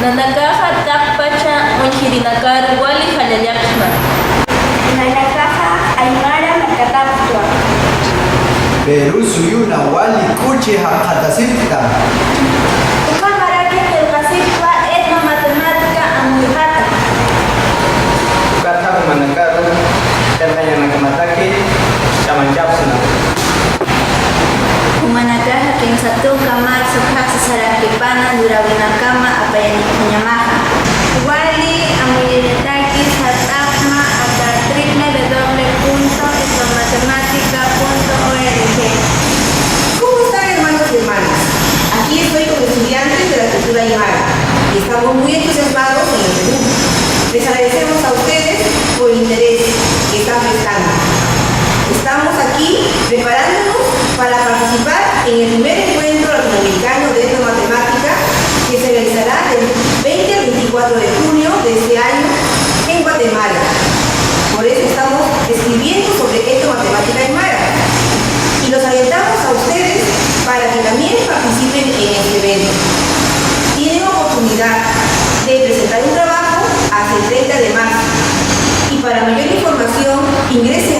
Nanakaja takpacha unchirinakar wali hallallaqman. Nanakaja aymara makataptua. Perú suyuna wali kuchi haqatasipta. Ukamaraki telkasipua etno matemática amuyhata. Ukata manakaru terkaya nakamataki chamanchapsuna. Umanakaja kinsatuka marzo kasa sarakipana durawinakama apayanikunamaja. Wali amuyinataki satapma atatripne de doble punto matemática.org. ¿Cómo están, hermanos y hermanas? Aquí estoy con estudiantes de la cultura aymara y estamos muy entusiasmados en el Perú. Les agradecemos a ustedes por el interés que están prestando. Estamos aquí preparándonos para participar en el primer encuentro latinoamericano de etnomatemática que se realizará del 20 al 24 de junio de este año en Guatemala. Por eso estamos escribiendo sobre etnomatemática aymara y los alentamos a ustedes para que también participen en este evento. Tienen oportunidad de presentar un trabajo hasta el 30 de marzo y para mayor información ingresen